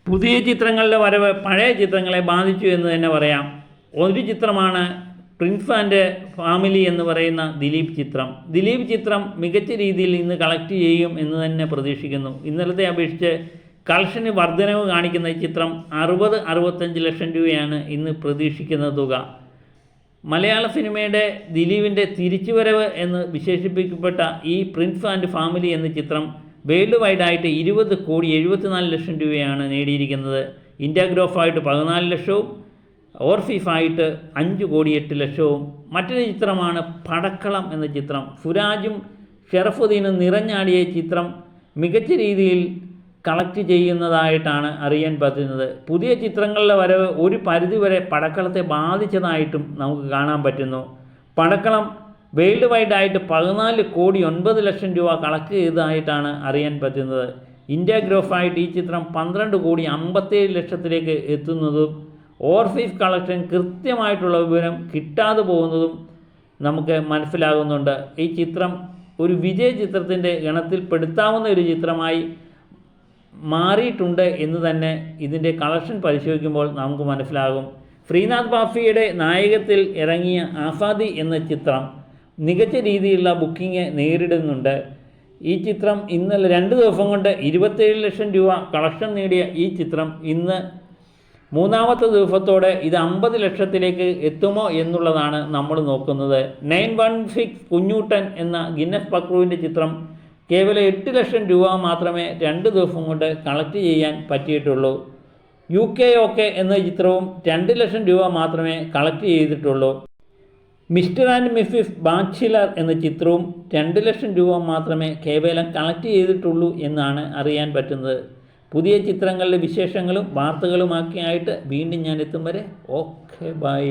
പുതിയ ചിത്രങ്ങളുടെ വരവ് പഴയ ചിത്രങ്ങളെ ബാധിച്ചു എന്ന് തന്നെ പറയാം. ഒരു ചിത്രമാണ് പ്രിൻസ് ആൻഡ് ഫാമിലി എന്ന് പറയുന്ന ദിലീപ് ചിത്രം. ദിലീപ് ചിത്രം മികച്ച രീതിയിൽ ഇന്ന് കളക്ട് ചെയ്യും എന്ന് തന്നെ പ്രതീക്ഷിക്കുന്നു. ഇന്നലത്തെ അപേക്ഷിച്ച് കളക്ഷന് വർധനവ് കാണിക്കുന്ന ഈ ചിത്രം 60-65 ലക്ഷം രൂപയാണ് ഇന്ന് പ്രതീക്ഷിക്കുന്ന തുക. മലയാള സിനിമയുടെ ദിലീപിൻ്റെ തിരിച്ചുവരവ് എന്ന് വിശേഷിപ്പിക്കപ്പെട്ട ഈ പ്രിൻസ് ആൻഡ് ഫാമിലി എന്ന ചിത്രം വേൾഡ് വൈഡായിട്ട് 20,74 ലക്ഷം രൂപയാണ് നേടിയിരിക്കുന്നത്. ഇന്ത്യാഗ്രോഫായിട്ട് 14 ലക്ഷവും ഓർഫിഫായിട്ട് 5,08 ലക്ഷവും. മറ്റൊരു ചിത്രമാണ് പടക്കളം എന്ന ചിത്രം. സുരാജും ഷറഫുദ്ദീനും നിറഞ്ഞാടിയ ചിത്രം മികച്ച രീതിയിൽ കളക്ട് ചെയ്യുന്നതായിട്ടാണ് അറിയാൻ പറ്റുന്നത്. പുതിയ ചിത്രങ്ങളുടെ വരവ് ഒരു പരിധിവരെ പടക്കളത്തെ ബാധിച്ചതായിട്ടും നമുക്ക് കാണാൻ പറ്റുന്നു. പടക്കളം വേൾഡ് വൈഡായിട്ട് 14,09 ലക്ഷം രൂപ കളക്ട് ചെയ്തതായിട്ടാണ് അറിയാൻ പറ്റുന്നത്. ഇന്ത്യാഗ്രോഫായിട്ട് ഈ ചിത്രം 12,57 ലക്ഷത്തിലേക്ക് എത്തുന്നതും ഓർഫീസ് കളക്ഷൻ കൃത്യമായിട്ടുള്ള വിവരം കിട്ടാതെ പോകുന്നതും നമുക്ക് മനസ്സിലാകുന്നുണ്ട്. ഈ ചിത്രം ഒരു വിജയ ചിത്രത്തിൻ്റെ ഗണത്തിൽപ്പെടുത്താവുന്ന ഒരു ചിത്രമായി മാറിയിട്ടുണ്ട് എന്ന് തന്നെ ഇതിൻ്റെ കളക്ഷൻ പരിശോധിക്കുമ്പോൾ നമുക്ക് മനസ്സിലാകും. ശ്രീനാഥ് ബാസിയുടെ നായകത്തിൽ ഇറങ്ങിയ ആസാദി എന്ന ചിത്രം മികച്ച രീതിയിലുള്ള ബുക്കിംഗ് നേരിടുന്നുണ്ട്. ഈ ചിത്രം ഇന്നലെ 2 ദിവസം കൊണ്ട് 27 ലക്ഷം രൂപ കളക്ഷൻ നേടിയ ഈ ചിത്രം ഇന്ന് മൂന്നാമത്തെ ദിവസത്തോടെ ഇത് 50 ലക്ഷത്തിലേക്ക് എത്തുമോ എന്നുള്ളതാണ് നമ്മൾ നോക്കുന്നത്. 916 കുഞ്ഞൂട്ടൻ എന്ന ഗിന്നസ് പക്രുവിൻ്റെ ചിത്രം കേവലം 8 ലക്ഷം രൂപ മാത്രമേ 2 ദിവസം കൊണ്ട് കളക്ട് ചെയ്യാൻ പറ്റിയിട്ടുള്ളൂ. UK OK എന്ന ചിത്രവും 2 ലക്ഷം രൂപ മാത്രമേ കളക്ട് ചെയ്തിട്ടുള്ളൂ. മിസ്റ്റർ ആൻഡ് മിസ്സിസ് ബാച്ചിലർ എന്ന ചിത്രവും 2 ലക്ഷം രൂപ മാത്രമേ കേവലം കളക്ട് ചെയ്തിട്ടുള്ളൂ എന്നാണ് അറിയാൻ പറ്റുന്നത്. പുതിയ ചിത്രങ്ങളുടെ വിശേഷങ്ങളും വാർത്തകളുമൊക്കെയായിട്ട് വീണ്ടും ഞാൻ എത്തും വരെ ഓക്കെ ബൈ.